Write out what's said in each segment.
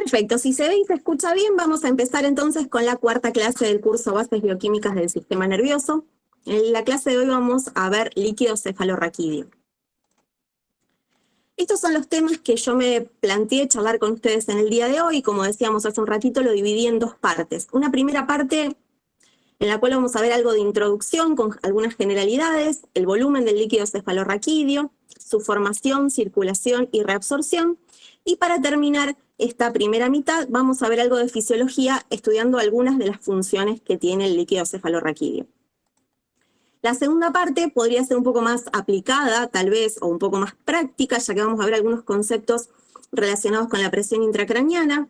Perfecto, si se ve y se escucha bien, vamos a empezar entonces con la cuarta clase del curso Bases Bioquímicas del Sistema Nervioso. En la clase de hoy vamos a ver líquido cefalorraquídeo. Estos son los temas que yo me planteé charlar con ustedes en el día de hoy. Como decíamos hace un ratito, lo dividí en dos partes. Una primera parte en la cual vamos a ver algo de introducción con algunas generalidades, el volumen del líquido cefalorraquídeo, su formación, circulación y reabsorción. Y para terminar esta primera mitad vamos a ver algo de fisiología estudiando algunas de las funciones que tiene el líquido cefalorraquídeo. La segunda parte podría ser un poco más aplicada, tal vez, o un poco más práctica, ya que vamos a ver algunos conceptos relacionados con la presión intracraneana,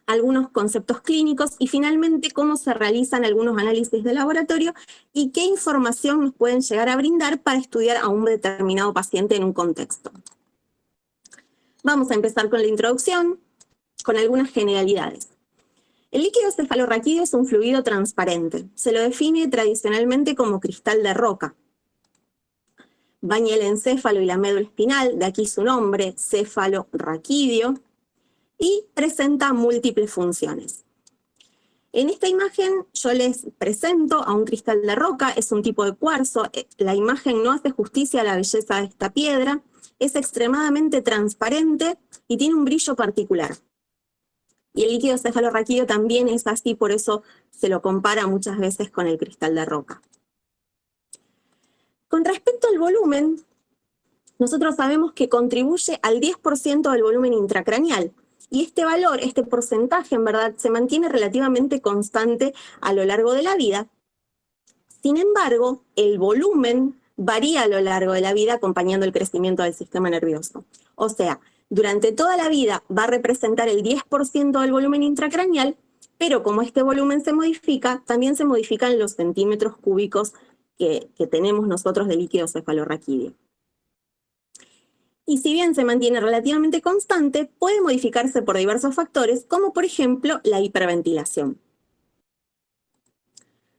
algunos conceptos clínicos y finalmente cómo se realizan algunos análisis de laboratorio y qué información nos pueden llegar a brindar para estudiar a un determinado paciente en un contexto. Vamos a empezar con la introducción, con algunas generalidades. El líquido cefalorraquídeo es un fluido transparente. Se lo define tradicionalmente como cristal de roca. Baña el encéfalo y la médula espinal, de aquí su nombre, cefalorraquídeo, y presenta múltiples funciones. En esta imagen yo les presento a un cristal de roca, es un tipo de cuarzo. La imagen no hace justicia a la belleza de esta piedra, es extremadamente transparente y tiene un brillo particular. Y el líquido cefalorraquídeo también es así, por eso se lo compara muchas veces con el cristal de roca. Con respecto al volumen, nosotros sabemos que contribuye al 10% del volumen intracraneal. Y este valor, este porcentaje, en verdad, se mantiene relativamente constante a lo largo de la vida. Sin embargo, el volumen varía a lo largo de la vida acompañando el crecimiento del sistema nervioso. O sea, durante toda la vida va a representar el 10% del volumen intracraneal, pero como este volumen se modifica, también se modifican los centímetros cúbicos que tenemos nosotros de líquido cefalorraquídeo. Y si bien se mantiene relativamente constante, puede modificarse por diversos factores, como por ejemplo la hiperventilación.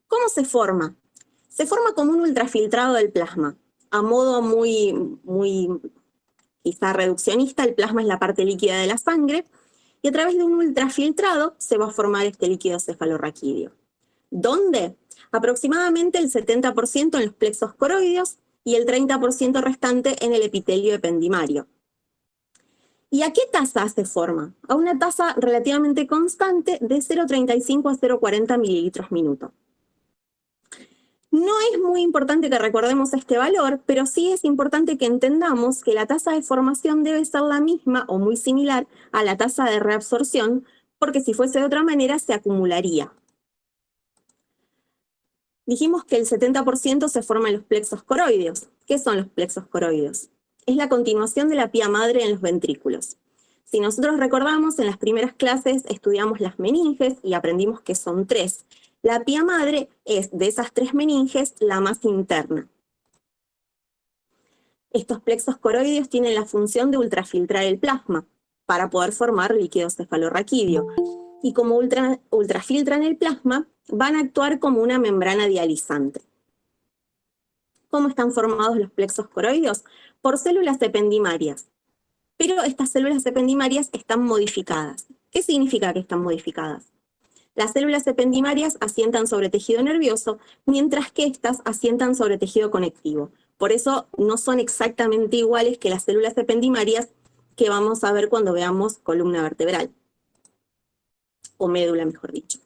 ¿Cómo se forma? Se forma como un ultrafiltrado del plasma. A modo muy quizá reduccionista, el plasma es la parte líquida de la sangre, y a través de un ultrafiltrado se va a formar este líquido cefalorraquídeo. ¿Dónde? Aproximadamente el 70% en los plexos coroideos y el 30% restante en el epitelio ependimario. ¿Y a qué tasa se forma? A una tasa relativamente constante de 0,35 a 0,40 mililitros minuto. No es muy importante que recordemos este valor, pero sí es importante que entendamos que la tasa de formación debe ser la misma o muy similar a la tasa de reabsorción, porque si fuese de otra manera se acumularía. Dijimos que el 70% se forma en los plexos coroideos. ¿Qué son los plexos coroideos? Es la continuación de la pía madre en los ventrículos. Si nosotros recordamos, en las primeras clases estudiamos las meninges y aprendimos que son 3. La pía madre es, de esas 3 meninges, la más interna. Estos plexos coroideos tienen la función de ultrafiltrar el plasma para poder formar líquido cefalorraquídeo. Y como ultrafiltran el plasma, van a actuar como una membrana dializante. ¿Cómo están formados los plexos coroideos? Por células ependimarias. Pero estas células ependimarias están modificadas. ¿Qué significa que están modificadas? Las células ependimarias asientan sobre tejido nervioso, mientras que estas asientan sobre tejido conectivo. Por eso no son exactamente iguales que las células ependimarias que vamos a ver cuando veamos columna vertebral. O médula, mejor dicho.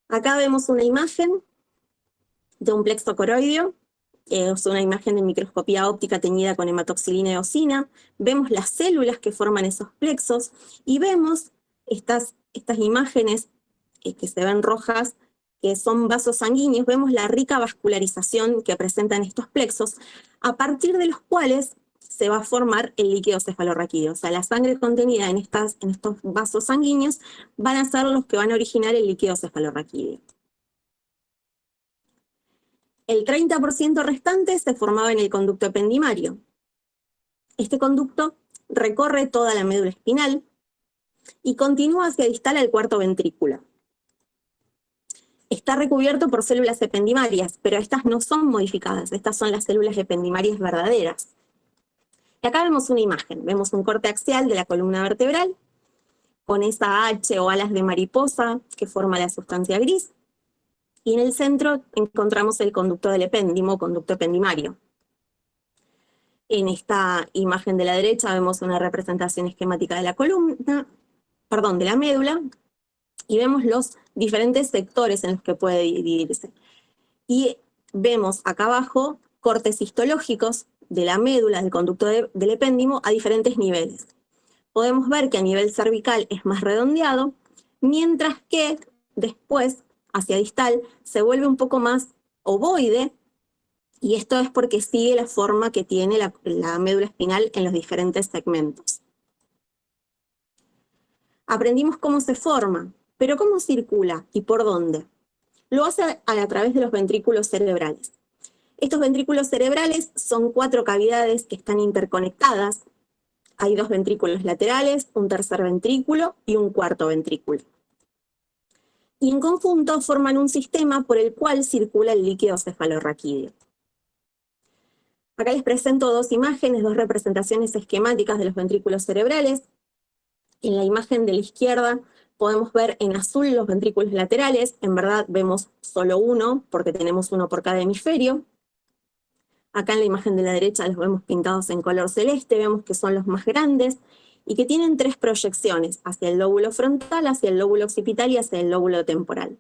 Acá vemos una imagen de un plexo coroideo. Es una imagen de microscopía óptica teñida con hematoxilina y eosina. Vemos las células que forman esos plexos y vemos estas imágenes que se ven rojas, que son vasos sanguíneos. Vemos la rica vascularización que presentan estos plexos, a partir de los cuales se va a formar el líquido cefalorraquídeo. O sea, la sangre contenida en estos vasos sanguíneos van a ser los que van a originar el líquido cefalorraquídeo. El 30% restante se formaba en el conducto ependimario. Este conducto recorre toda la médula espinal y continúa hacia distal al cuarto ventrículo. Está recubierto por células ependimarias, pero estas no son modificadas, estas son las células ependimarias verdaderas. Y acá vemos una imagen, vemos un corte axial de la columna vertebral, con esa H o alas de mariposa que forma la sustancia gris. Y en el centro encontramos el conducto del epéndimo, conducto ependimario. En esta imagen de la derecha vemos una representación esquemática de la columna, perdón, de la médula, y vemos los diferentes sectores en los que puede dividirse. Y vemos acá abajo cortes histológicos de la médula, del conducto del epéndimo, a diferentes niveles. Podemos ver que a nivel cervical es más redondeado, mientras que después, hacia distal, se vuelve un poco más ovoide, y esto es porque sigue la forma que tiene la médula espinal en los diferentes segmentos. Aprendimos cómo se forma, pero ¿cómo circula y por dónde? Lo hace a través de los ventrículos cerebrales. Estos ventrículos cerebrales son 4 cavidades que están interconectadas. Hay 2 ventrículos laterales, un tercer ventrículo y un cuarto ventrículo. Y en conjunto forman un sistema por el cual circula el líquido cefalorraquídeo. Acá les presento 2 imágenes, 2 representaciones esquemáticas de los ventrículos cerebrales. En la imagen de la izquierda podemos ver en azul los ventrículos laterales. En verdad vemos solo uno, porque tenemos uno por cada hemisferio. Acá en la imagen de la derecha los vemos pintados en color celeste, vemos que son los más grandes y que tienen 3 proyecciones, hacia el lóbulo frontal, hacia el lóbulo occipital y hacia el lóbulo temporal.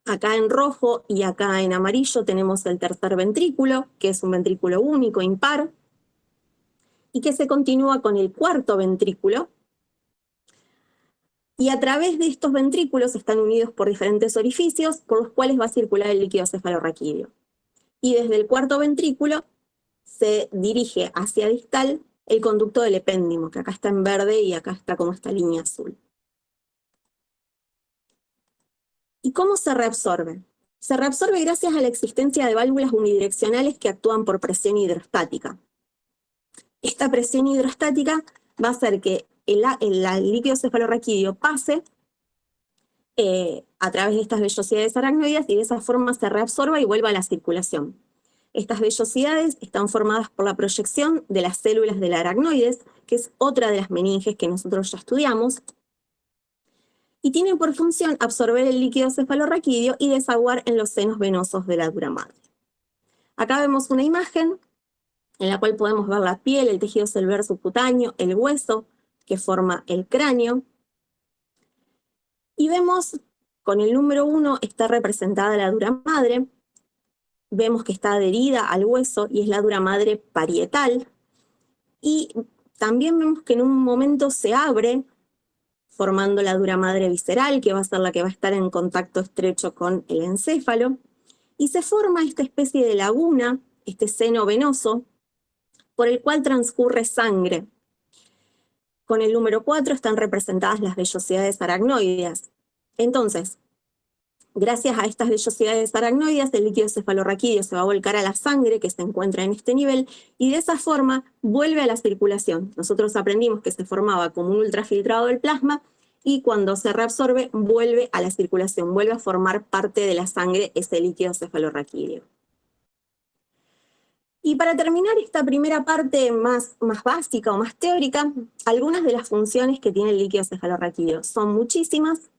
Acá en rojo y acá en amarillo tenemos el tercer ventrículo, que es un ventrículo único, impar, y que se continúa con el cuarto ventrículo. Y a través de estos ventrículos están unidos por diferentes orificios por los cuales va a circular el líquido cefalorraquídeo. Y desde el cuarto ventrículo se dirige hacia distal el conducto del epéndimo, que acá está en verde y acá está como esta línea azul. ¿Y cómo se reabsorbe? Se reabsorbe gracias a la existencia de válvulas unidireccionales que actúan por presión hidrostática. Esta presión hidrostática va a hacer que el líquido cefalorraquídeo pase a través de estas vellosidades aracnoides y de esa forma se reabsorba y vuelva a la circulación. Estas vellosidades están formadas por la proyección de las células del aracnoides, que es otra de las meninges que nosotros ya estudiamos, y tienen por función absorber el líquido cefalorraquídeo y desaguar en los senos venosos de la dura madre. Acá vemos una imagen en la cual podemos ver la piel, el tejido celular subcutáneo, el hueso que forma el cráneo. Y vemos, con el número 1 está representada la dura madre, vemos que está adherida al hueso y es la dura madre parietal. Y también vemos que en un momento se abre, formando la dura madre visceral, que va a ser la que va a estar en contacto estrecho con el encéfalo. Y se forma esta especie de laguna, este seno venoso, por el cual transcurre sangre. Con el número 4 están representadas las vellosidades aracnoideas. Entonces, gracias a estas vellosidades aracnoideas, el líquido cefalorraquídeo se va a volcar a la sangre que se encuentra en este nivel y de esa forma vuelve a la circulación. Nosotros aprendimos que se formaba como un ultrafiltrado del plasma y cuando se reabsorbe vuelve a la circulación, vuelve a formar parte de la sangre ese líquido cefalorraquídeo. Y para terminar esta primera parte más básica o más teórica, algunas de las funciones que tiene el líquido cefalorraquídeo son muchísimas.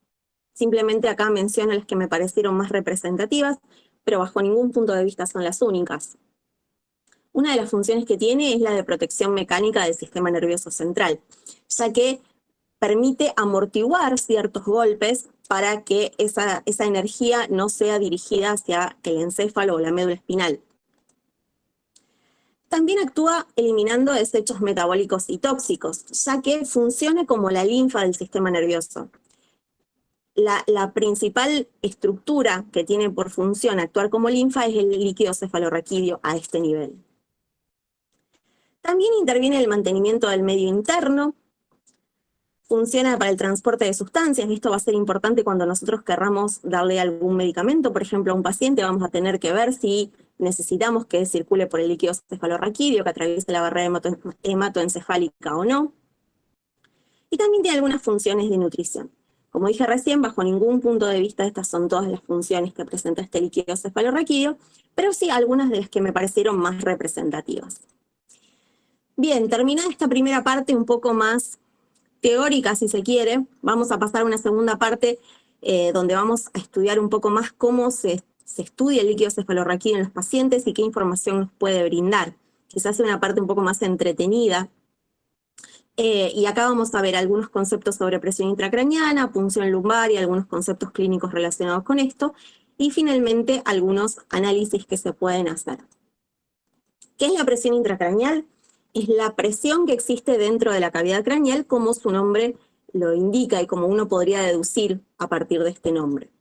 Simplemente acá menciono las que me parecieron más representativas, pero bajo ningún punto de vista son las únicas. Una de las funciones que tiene es la de protección mecánica del sistema nervioso central, ya que permite amortiguar ciertos golpes para que esa energía no sea dirigida hacia el encéfalo o la médula espinal. También actúa eliminando desechos metabólicos y tóxicos, ya que funciona como la linfa del sistema nervioso. La principal estructura que tiene por función actuar como linfa es el líquido cefalorraquídeo a este nivel. También interviene en el mantenimiento del medio interno, funciona para el transporte de sustancias. Esto va a ser importante cuando nosotros querramos darle algún medicamento, por ejemplo, a un paciente. Vamos a tener que ver si necesitamos que circule por el líquido cefalorraquídeo, que atraviese la barrera hematoencefálica o no. Y también tiene algunas funciones de nutrición. Como dije recién, bajo ningún punto de vista estas son todas las funciones que presenta este líquido cefalorraquídeo, pero sí algunas de las que me parecieron más representativas. Bien, terminada esta primera parte un poco más teórica, si se quiere. Vamos a pasar a una segunda parte donde vamos a estudiar un poco más cómo se estudia el líquido cefalorraquídeo en los pacientes y qué información nos puede brindar. Quizás sea una parte un poco más entretenida. Y acá vamos a ver algunos conceptos sobre presión intracraneana, punción lumbar y algunos conceptos clínicos relacionados con esto. Y finalmente, algunos análisis que se pueden hacer. ¿Qué es la presión intracraneal? Es la presión que existe dentro de la cavidad craneal, como su nombre lo indica y como uno podría deducir a partir de este nombre.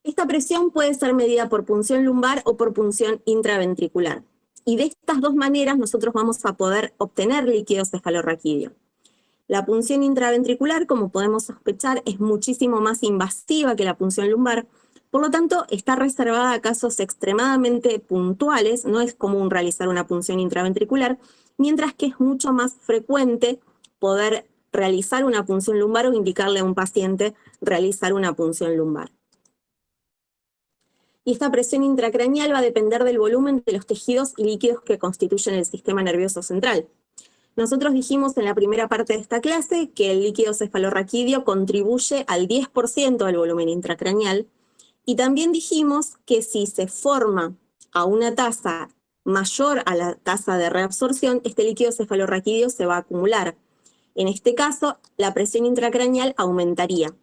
Esta presión puede ser medida por punción lumbar o por punción intraventricular. Y de estas dos maneras nosotros vamos a poder obtener líquido cefalorraquídeo. La punción intraventricular, como podemos sospechar, es muchísimo más invasiva que la punción lumbar. Por lo tanto, está reservada a casos extremadamente puntuales, no es común realizar una punción intraventricular, mientras que es mucho más frecuente poder realizar una punción lumbar o indicarle a un paciente realizar una punción lumbar. Y esta presión intracraneal va a depender del volumen de los tejidos y líquidos que constituyen el sistema nervioso central. Nosotros dijimos en la primera parte de esta clase que el líquido cefalorraquídeo contribuye al 10% del volumen intracraneal, y también dijimos que si se forma a una tasa mayor a la tasa de reabsorción, este líquido cefalorraquídeo se va a acumular. En este caso, la presión intracraneal aumentaría.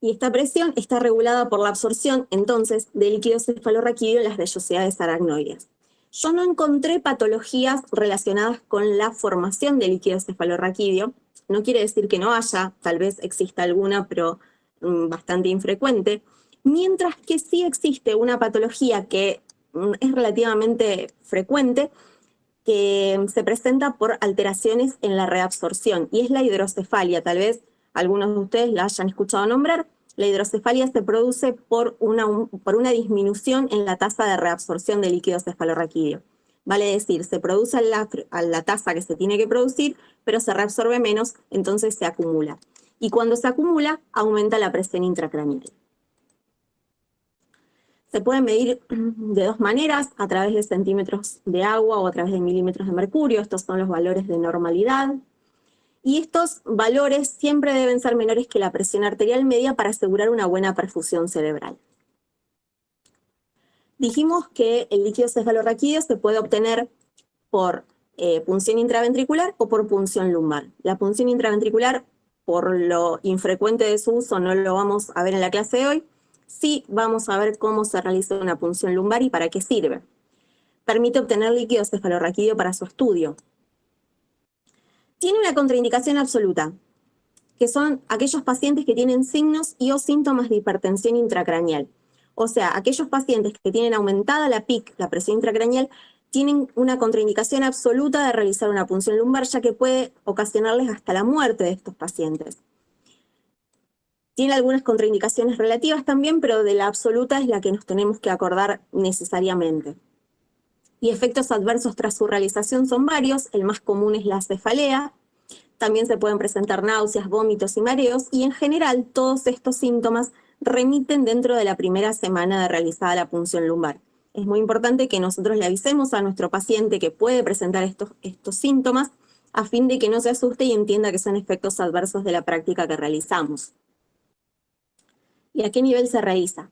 Y esta presión está regulada por la absorción, entonces, de líquido cefalorraquídeo en las vellosidades aracnoides. Yo no encontré patologías relacionadas con la formación de líquido cefalorraquídeo. No quiere decir que no haya, tal vez exista alguna, pero bastante infrecuente. Mientras que sí existe una patología que es relativamente frecuente, que se presenta por alteraciones en la reabsorción, y es la hidrocefalia. Tal vez algunos de ustedes la hayan escuchado nombrar. La hidrocefalia se produce por una disminución en la tasa de reabsorción de líquido cefalorraquídeo. Vale decir, se produce a la tasa que se tiene que producir, pero se reabsorbe menos, entonces se acumula. Y cuando se acumula, aumenta la presión intracraneal. Se puede medir de dos maneras, a través de centímetros de agua o a través de milímetros de mercurio. Estos son los valores de normalidad. Y estos valores siempre deben ser menores que la presión arterial media para asegurar una buena perfusión cerebral. Dijimos que el líquido cefalorraquídeo se puede obtener por punción intraventricular o por punción lumbar. La punción intraventricular, por lo infrecuente de su uso, no lo vamos a ver en la clase de hoy. Sí vamos a ver cómo se realiza una punción lumbar y para qué sirve. Permite obtener líquido cefalorraquídeo para su estudio. Tiene una contraindicación absoluta, que son aquellos pacientes que tienen signos y o síntomas de hipertensión intracraneal. O sea, aquellos pacientes que tienen aumentada la PIC, la presión intracraneal, tienen una contraindicación absoluta de realizar una punción lumbar, ya que puede ocasionarles hasta la muerte de estos pacientes. Tiene algunas contraindicaciones relativas también, pero de la absoluta es la que nos tenemos que acordar necesariamente. Y efectos adversos tras su realización son varios. El más común es la cefalea. También se pueden presentar náuseas, vómitos y mareos, y en general todos estos síntomas remiten dentro de la primera semana de realizada la punción lumbar. Es muy importante que nosotros le avisemos a nuestro paciente que puede presentar estos síntomas a fin de que no se asuste y entienda que son efectos adversos de la práctica que realizamos. ¿Y a qué nivel se realiza?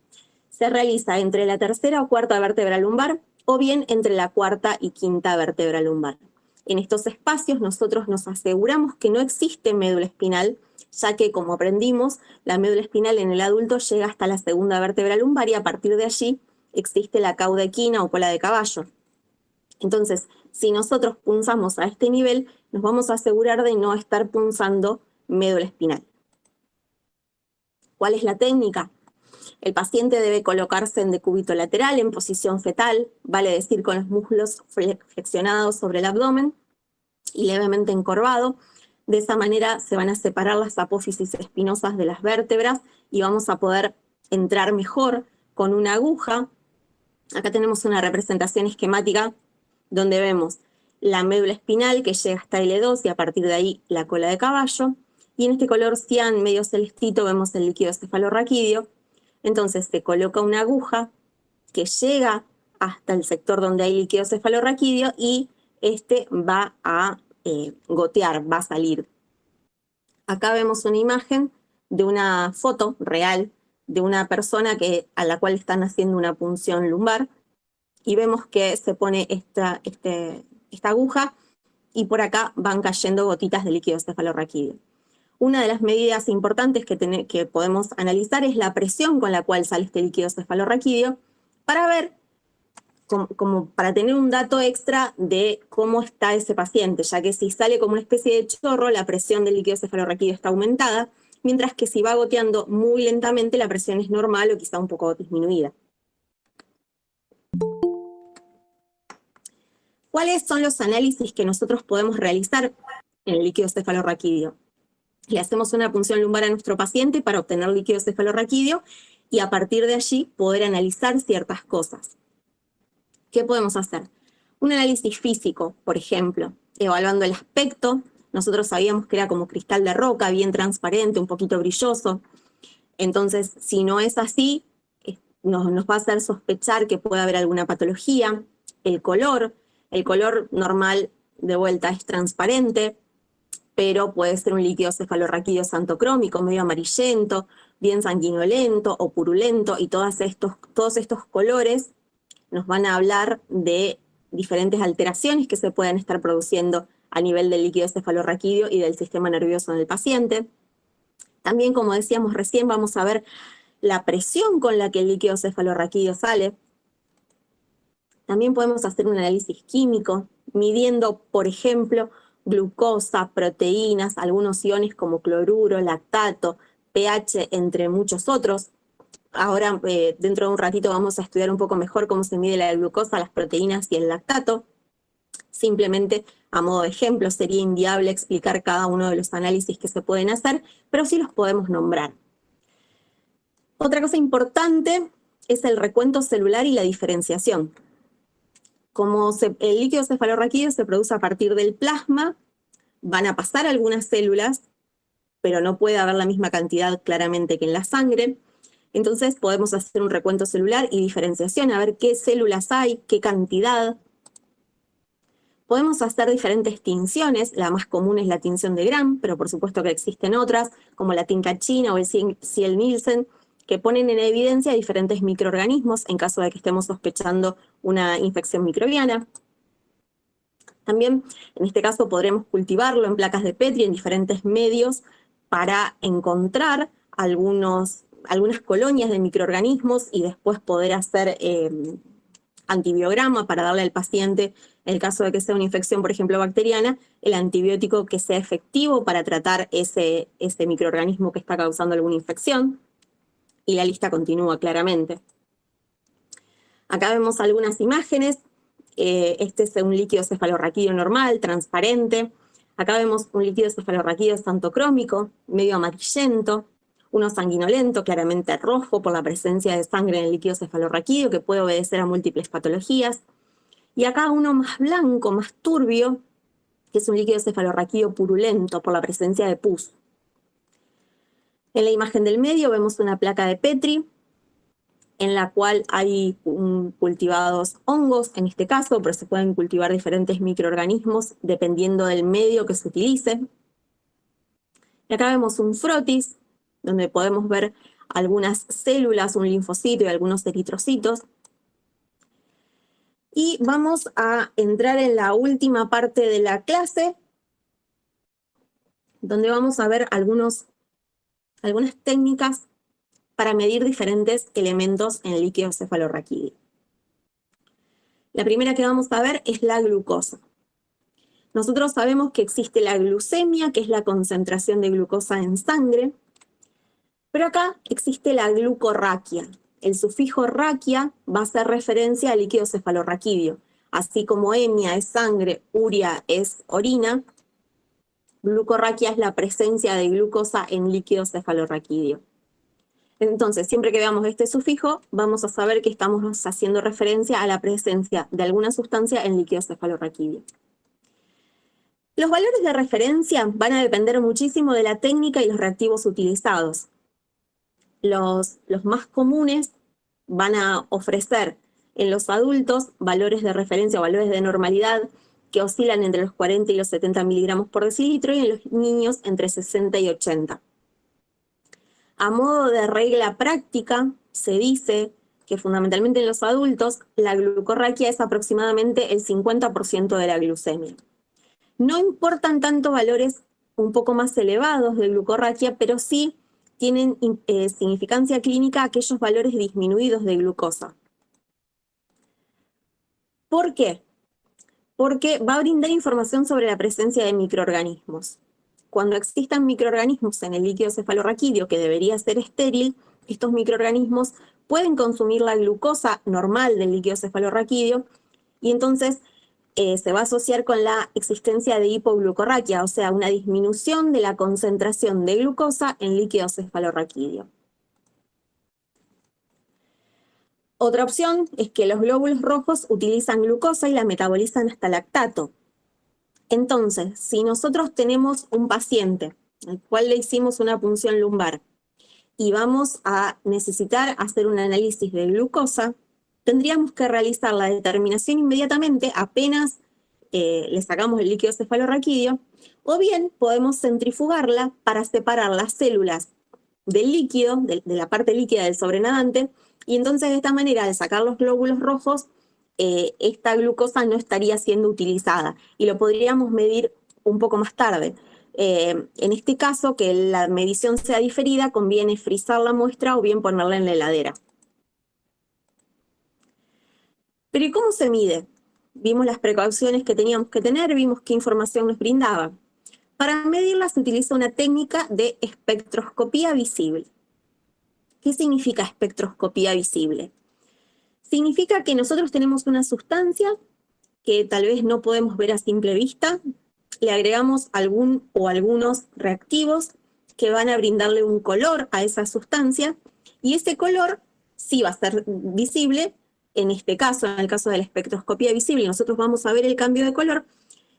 Se realiza entre la tercera o cuarta vértebra lumbar o bien entre la cuarta y quinta vértebra lumbar. En estos espacios nosotros nos aseguramos que no existe médula espinal, ya que, como aprendimos, la médula espinal en el adulto llega hasta la segunda vértebra lumbar y a partir de allí existe la cauda equina o cola de caballo. Entonces, si nosotros punzamos a este nivel, nos vamos a asegurar de no estar punzando médula espinal. ¿Cuál es la técnica? El paciente debe colocarse en decúbito lateral, en posición fetal, vale decir con los muslos flexionados sobre el abdomen y levemente encorvado. De esa manera se van a separar las apófisis espinosas de las vértebras y vamos a poder entrar mejor con una aguja. Acá tenemos una representación esquemática donde vemos la médula espinal que llega hasta L2 y a partir de ahí la cola de caballo. Y en este color cian medio celestito vemos el líquido cefalorraquídeo. Entonces se coloca una aguja que llega hasta el sector donde hay líquido cefalorraquídeo y este va a gotear, va a salir. Acá vemos una imagen de una foto real de una persona a la cual están haciendo una punción lumbar, y vemos que se pone esta aguja y por acá van cayendo gotitas de líquido cefalorraquídeo. Una de las medidas importantes que podemos analizar es la presión con la cual sale este líquido cefalorraquídeo, para ver, como para tener un dato extra de cómo está ese paciente, ya que si sale como una especie de chorro, la presión del líquido cefalorraquídeo está aumentada, mientras que si va goteando muy lentamente, la presión es normal o quizá un poco disminuida. ¿Cuáles son los análisis que nosotros podemos realizar en el líquido cefalorraquídeo? Le hacemos una punción lumbar a nuestro paciente para obtener líquido cefalorraquídeo y a partir de allí poder analizar ciertas cosas. ¿Qué podemos hacer? Un análisis físico, por ejemplo, evaluando el aspecto. Nosotros sabíamos que era como cristal de roca, bien transparente, un poquito brilloso. Entonces, si no es así, nos va a hacer sospechar que puede haber alguna patología. El color normal, de vuelta, es transparente, pero puede ser un líquido cefalorraquídeo xantocrómico, medio amarillento, bien sanguinolento o purulento, y todos estos colores nos van a hablar de diferentes alteraciones que se pueden estar produciendo a nivel del líquido cefalorraquídeo y del sistema nervioso en el paciente. También, como decíamos recién, vamos a ver la presión con la que el líquido cefalorraquídeo sale. También podemos hacer un análisis químico, midiendo, por ejemplo, glucosa, proteínas, algunos iones como cloruro, lactato, pH, entre muchos otros. Ahora, dentro de un ratito, vamos a estudiar un poco mejor cómo se mide la glucosa, las proteínas y el lactato. Simplemente, a modo de ejemplo, sería inviable explicar cada uno de los análisis que se pueden hacer, pero sí los podemos nombrar. Otra cosa importante es el recuento celular y la diferenciación. Como el líquido cefalorraquídeo se produce a partir del plasma, van a pasar algunas células, pero no puede haber la misma cantidad claramente que en la sangre. Entonces podemos hacer un recuento celular y diferenciación, a ver qué células hay, qué cantidad. Podemos hacer diferentes tinciones, la más común es la tinción de Gram, pero por supuesto que existen otras, como la Tinca-China o el Ziel-Nielsen, que ponen en evidencia diferentes microorganismos en caso de que estemos sospechando una infección microbiana. También, en este caso, podremos cultivarlo en placas de Petri en diferentes medios para encontrar algunas colonias de microorganismos y después poder hacer antibiograma para darle al paciente, en el caso de que sea una infección, por ejemplo, bacteriana, el antibiótico que sea efectivo para tratar ese microorganismo que está causando alguna infección. Y la lista continúa claramente. Acá vemos algunas imágenes. Este es un líquido cefalorraquídeo normal, transparente. Acá vemos un líquido cefalorraquídeo xantocrómico, medio amarillento. Uno sanguinolento, claramente rojo por la presencia de sangre en el líquido cefalorraquídeo, que puede obedecer a múltiples patologías. Y acá uno más blanco, más turbio, que es un líquido cefalorraquídeo purulento por la presencia de pus. En la imagen del medio vemos una placa de Petri, en la cual hay cultivados hongos, en este caso, pero se pueden cultivar diferentes microorganismos dependiendo del medio que se utilice. Y acá vemos un frotis, donde podemos ver algunas células, un linfocito y algunos eritrocitos. Y vamos a entrar en la última parte de la clase, donde vamos a ver algunas técnicas para medir diferentes elementos en el líquido cefalorraquídeo. La primera que vamos a ver es la glucosa. Nosotros sabemos que existe la glucemia, que es la concentración de glucosa en sangre, pero acá existe la glucorraquia. El sufijo raquia va a hacer referencia al líquido cefalorraquídeo. Así como hemia es sangre, uria es orina, glucorraquia es la presencia de glucosa en líquido cefalorraquídeo. Entonces, siempre que veamos este sufijo, vamos a saber que estamos haciendo referencia a la presencia de alguna sustancia en líquido cefalorraquídeo. Los valores de referencia van a depender muchísimo de la técnica y los reactivos utilizados. Los más comunes van a ofrecer en los adultos valores de referencia o valores de normalidad que oscilan entre los 40 y los 70 miligramos por decilitro, y en los niños entre 60 y 80. A modo de regla práctica, se dice que fundamentalmente en los adultos la glucorraquia es aproximadamente el 50% de la glucemia. No importan tanto valores un poco más elevados de glucorraquia, pero sí tienen significancia clínica aquellos valores disminuidos de glucosa. ¿Por qué? Porque va a brindar información sobre la presencia de microorganismos. Cuando existan microorganismos en el líquido cefalorraquídeo, que debería ser estéril, estos microorganismos pueden consumir la glucosa normal del líquido cefalorraquídeo, y entonces se va a asociar con la existencia de hipoglucorraquia, o sea, una disminución de la concentración de glucosa en líquido cefalorraquídeo. Otra opción es que los glóbulos rojos utilizan glucosa y la metabolizan hasta lactato. Entonces, si nosotros tenemos un paciente al cual le hicimos una punción lumbar y vamos a necesitar hacer un análisis de glucosa, tendríamos que realizar la determinación inmediatamente apenas le sacamos el líquido cefalorraquídeo, o bien podemos centrifugarla para separar las células del líquido, de la parte líquida del sobrenadante, y entonces de esta manera, al sacar los glóbulos rojos, esta glucosa no estaría siendo utilizada, y lo podríamos medir un poco más tarde. En este caso, que la medición sea diferida, conviene frizar la muestra o bien ponerla en la heladera. Pero ¿y cómo se mide? Vimos las precauciones que teníamos que tener, vimos qué información nos brindaba. Para medirla se utiliza una técnica de espectroscopía visible. ¿Qué significa espectroscopía visible? Significa que nosotros tenemos una sustancia que tal vez no podemos ver a simple vista, le agregamos algún o algunos reactivos que van a brindarle un color a esa sustancia, y ese color sí va a ser visible. En este caso, en el caso de la espectroscopía visible, nosotros vamos a ver el cambio de color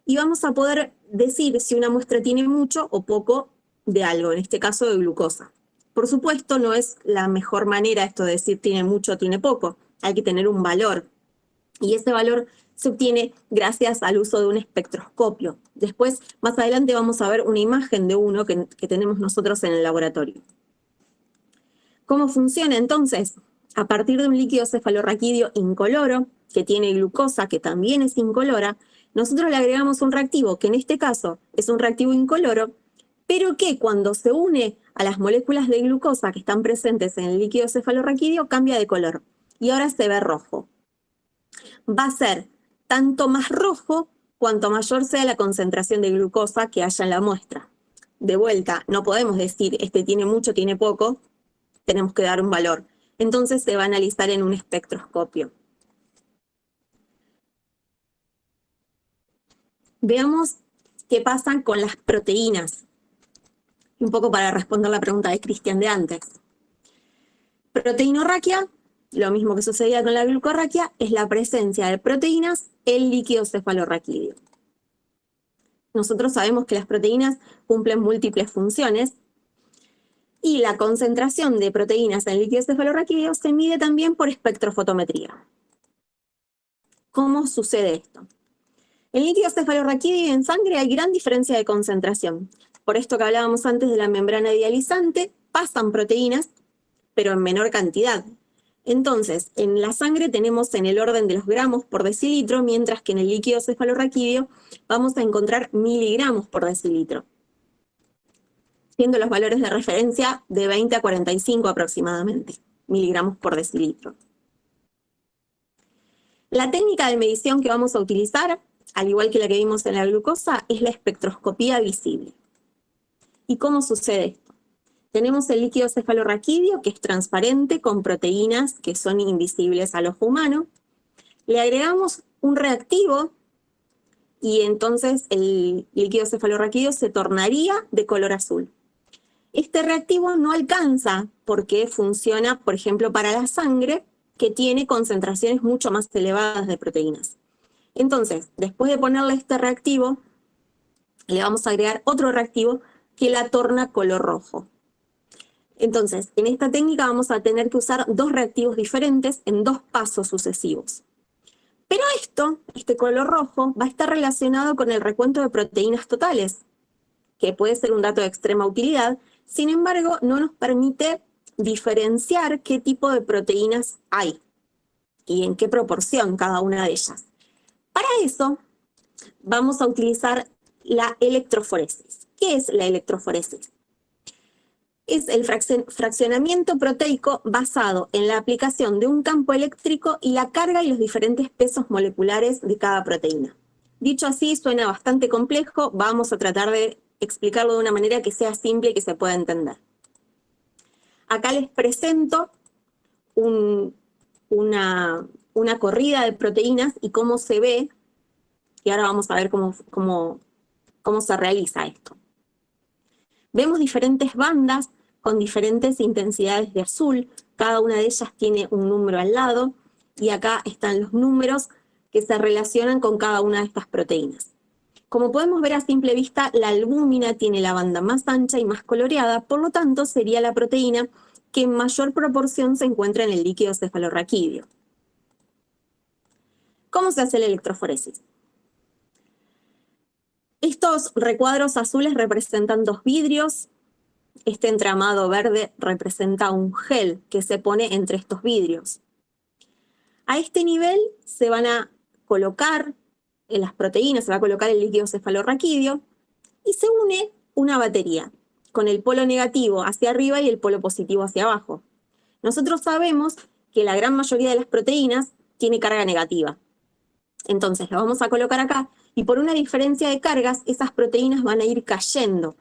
y vamos a poder decir si una muestra tiene mucho o poco de algo, en este caso de glucosa. Por supuesto, no es la mejor manera esto de decir tiene mucho o tiene poco, hay que tener un valor, y ese valor se obtiene gracias al uso de un espectroscopio. Después, más adelante, vamos a ver una imagen de uno que tenemos nosotros en el laboratorio. ¿Cómo funciona entonces? A partir de un líquido cefalorraquídeo incoloro, que tiene glucosa, que también es incolora, nosotros le agregamos un reactivo, que en este caso es un reactivo incoloro, pero que cuando se une a las moléculas de glucosa que están presentes en el líquido cefalorraquídeo, cambia de color, y ahora se ve rojo. Va a ser tanto más rojo cuanto mayor sea la concentración de glucosa que haya en la muestra. De vuelta, no podemos decir este tiene mucho, tiene poco, tenemos que dar un valor. Entonces se va a analizar en un espectroscopio. Veamos qué pasa con las proteínas. Un poco para responder la pregunta de Cristian de antes. Proteinorraquia, lo mismo que sucedía con la glucorraquia, es la presencia de proteínas en líquido cefalorraquídeo. Nosotros sabemos que las proteínas cumplen múltiples funciones, y la concentración de proteínas en el líquido cefalorraquídeo se mide también por espectrofotometría. ¿Cómo sucede esto? En líquido cefalorraquídeo y en sangre hay gran diferencia de concentración. Por esto que hablábamos antes de la membrana dializante, pasan proteínas, pero en menor cantidad. Entonces, en la sangre tenemos en el orden de los gramos por decilitro, mientras que en el líquido cefalorraquídeo vamos a encontrar miligramos por decilitro, siendo los valores de referencia de 20 a 45 aproximadamente, miligramos por decilitro. La técnica de medición que vamos a utilizar, al igual que la que vimos en la glucosa, es la espectroscopía visible. ¿Y cómo sucede esto? Tenemos el líquido cefalorraquídeo, que es transparente, con proteínas que son invisibles al ojo humano. Le agregamos un reactivo, y entonces el líquido cefalorraquídeo se tornaría de color azul. Este reactivo no alcanza porque funciona, por ejemplo, para la sangre, que tiene concentraciones mucho más elevadas de proteínas. Entonces, después de ponerle este reactivo, le vamos a agregar otro reactivo que la torna color rojo. Entonces, en esta técnica vamos a tener que usar dos reactivos diferentes en dos pasos sucesivos. Pero este color rojo, va a estar relacionado con el recuento de proteínas totales, que puede ser un dato de extrema utilidad. Sin embargo, no nos permite diferenciar qué tipo de proteínas hay y en qué proporción cada una de ellas. Para eso, vamos a utilizar la electroforesis. ¿Qué es la electroforesis? Es el fraccionamiento proteico basado en la aplicación de un campo eléctrico y la carga y los diferentes pesos moleculares de cada proteína. Dicho así, suena bastante complejo, vamos a tratar de explicarlo de una manera que sea simple y que se pueda entender. Acá les presento una corrida de proteínas y cómo se ve, y ahora vamos a ver cómo se realiza esto. Vemos diferentes bandas con diferentes intensidades de azul, cada una de ellas tiene un número al lado, y acá están los números que se relacionan con cada una de estas proteínas. Como podemos ver a simple vista, la albúmina tiene la banda más ancha y más coloreada, por lo tanto sería la proteína que en mayor proporción se encuentra en el líquido cefalorraquídeo. ¿Cómo se hace la electroforesis? Estos recuadros azules representan dos vidrios. Este entramado verde representa un gel que se pone entre estos vidrios. A este nivel se van a colocar en las proteínas, se va a colocar el líquido cefalorraquídeo y se une una batería con el polo negativo hacia arriba y el polo positivo hacia abajo. Nosotros sabemos que la gran mayoría de las proteínas tiene carga negativa. Entonces lo vamos a colocar acá y por una diferencia de cargas esas proteínas van a ir cayendo.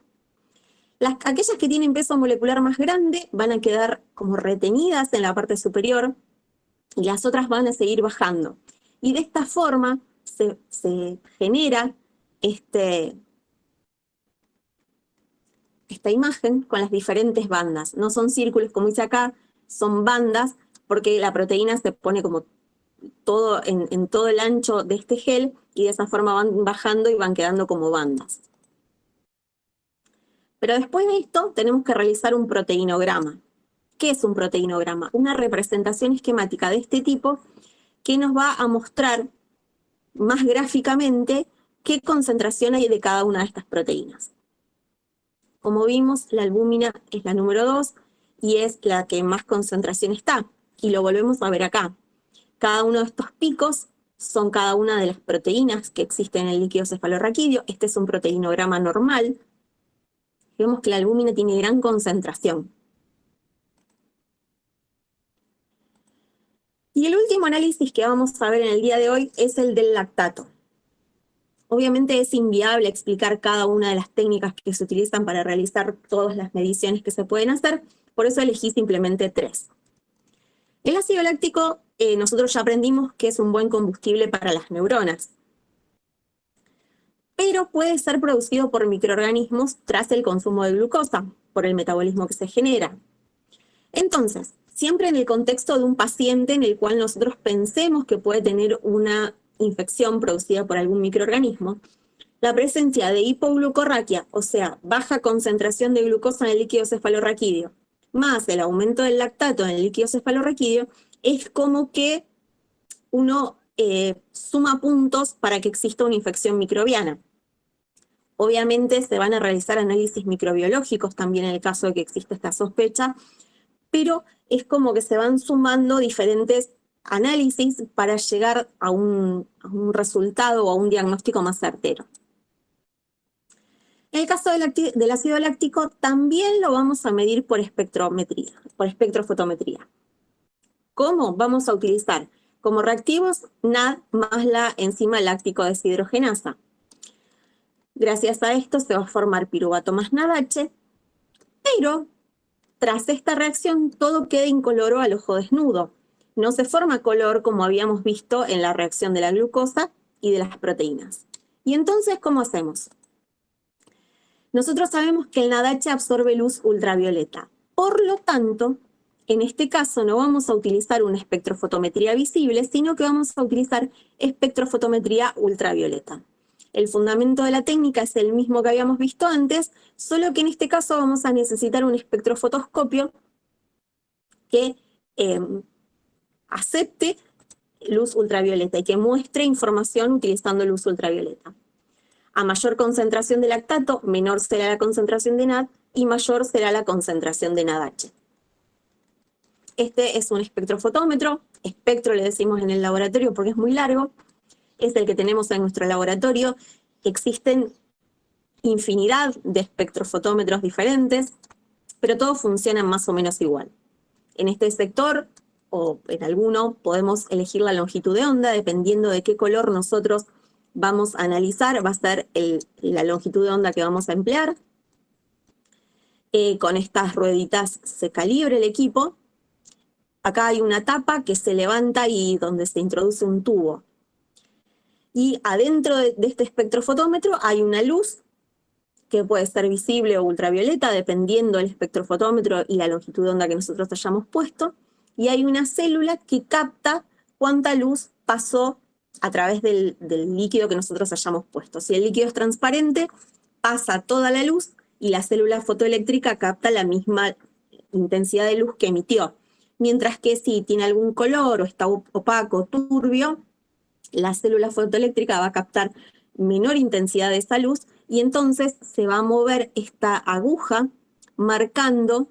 Aquellas que tienen peso molecular más grande van a quedar como retenidas en la parte superior y las otras van a seguir bajando. Y de esta forma se genera esta imagen con las diferentes bandas. No son círculos como dice acá, son bandas porque la proteína se pone como todo en todo el ancho de este gel y de esa forma van bajando y van quedando como bandas. Pero después de esto tenemos que realizar un proteinograma. ¿Qué es un proteinograma? Una representación esquemática de este tipo que nos va a mostrar más gráficamente qué concentración hay de cada una de estas proteínas. Como vimos, la albúmina es la número 2 y es la que más concentración está. Y lo volvemos a ver acá. Cada uno de estos picos son cada una de las proteínas que existen en el líquido cefalorraquídeo. Este es un proteinograma normal. Vemos que la albúmina tiene gran concentración. Y el último análisis que vamos a ver en el día de hoy es el del lactato. Obviamente es inviable explicar cada una de las técnicas que se utilizan para realizar todas las mediciones que se pueden hacer, por eso elegí simplemente 3. El ácido láctico, nosotros ya aprendimos que es un buen combustible para las neuronas, pero puede ser producido por microorganismos tras el consumo de glucosa, por el metabolismo que se genera. Entonces, siempre en el contexto de un paciente en el cual nosotros pensemos que puede tener una infección producida por algún microorganismo, la presencia de hipoglucorraquia, o sea, baja concentración de glucosa en el líquido cefalorraquídeo, más el aumento del lactato en el líquido cefalorraquídeo, es como que uno suma puntos para que exista una infección microbiana. Obviamente se van a realizar análisis microbiológicos también en el caso de que exista esta sospecha, pero es como que se van sumando diferentes análisis para llegar a un resultado o a un diagnóstico más certero. En el caso del ácido láctico también lo vamos a medir por espectrofotometría. ¿Cómo? Vamos a utilizar como reactivos NAD más la enzima láctico deshidrogenasa. Gracias a esto se va a formar piruvato más NADH, pero tras esta reacción todo queda incoloro al ojo desnudo. No se forma color como habíamos visto en la reacción de la glucosa y de las proteínas. ¿Y entonces cómo hacemos? Nosotros sabemos que el NADH absorbe luz ultravioleta. Por lo tanto, en este caso no vamos a utilizar una espectrofotometría visible, sino que vamos a utilizar espectrofotometría ultravioleta. El fundamento de la técnica es el mismo que habíamos visto antes, solo que en este caso vamos a necesitar un espectrofotoscopio que acepte luz ultravioleta y que muestre información utilizando luz ultravioleta. A mayor concentración de lactato, menor será la concentración de NAD y mayor será la concentración de NADH. Este es un espectrofotómetro, espectro le decimos en el laboratorio porque es muy largo, es el que tenemos en nuestro laboratorio. Existen infinidad de espectrofotómetros diferentes, pero todos funcionan más o menos igual. En este sector, o en alguno, podemos elegir la longitud de onda, dependiendo de qué color nosotros vamos a analizar, va a ser la longitud de onda que vamos a emplear. Con estas rueditas se calibra el equipo. Acá hay una tapa que se levanta y donde se introduce un tubo. Y adentro de este espectrofotómetro hay una luz que puede ser visible o ultravioleta, dependiendo del espectrofotómetro y la longitud de onda que nosotros hayamos puesto. Y hay una célula que capta cuánta luz pasó a través del líquido que nosotros hayamos puesto. Si el líquido es transparente, pasa toda la luz y la célula fotoeléctrica capta la misma intensidad de luz que emitió. Mientras que si tiene algún color o está opaco, turbio, la célula fotoeléctrica va a captar menor intensidad de esa luz y entonces se va a mover esta aguja marcando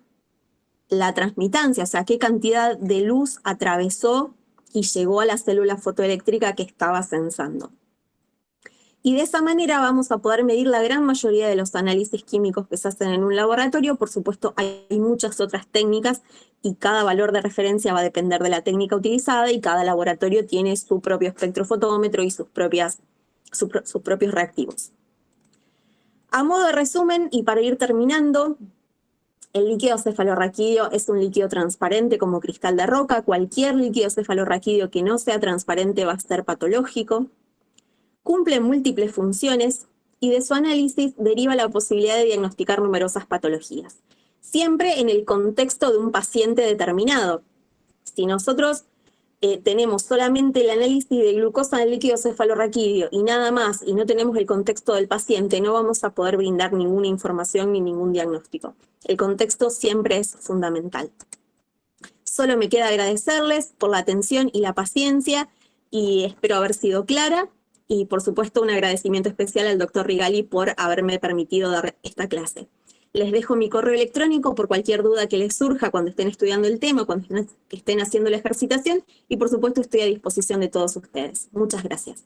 la transmitancia, o sea, qué cantidad de luz atravesó y llegó a la célula fotoeléctrica que estaba sensando. Y de esa manera vamos a poder medir la gran mayoría de los análisis químicos que se hacen en un laboratorio. Por supuesto, hay muchas otras técnicas y cada valor de referencia va a depender de la técnica utilizada y cada laboratorio tiene su propio espectrofotómetro y sus propios reactivos. A modo de resumen, y para ir terminando, el líquido cefalorraquídeo es un líquido transparente como cristal de roca. Cualquier líquido cefalorraquídeo que no sea transparente va a ser patológico. Cumple múltiples funciones y de su análisis deriva la posibilidad de diagnosticar numerosas patologías. Siempre en el contexto de un paciente determinado. Si nosotros tenemos solamente el análisis de glucosa del líquido cefalorraquídeo y nada más, y no tenemos el contexto del paciente, no vamos a poder brindar ninguna información ni ningún diagnóstico. El contexto siempre es fundamental. Solo me queda agradecerles por la atención y la paciencia, y espero haber sido clara, y por supuesto un agradecimiento especial al doctor Rigali por haberme permitido dar esta clase. Les dejo mi correo electrónico por cualquier duda que les surja cuando estén estudiando el tema, cuando estén haciendo la ejercitación, y por supuesto estoy a disposición de todos ustedes. Muchas gracias.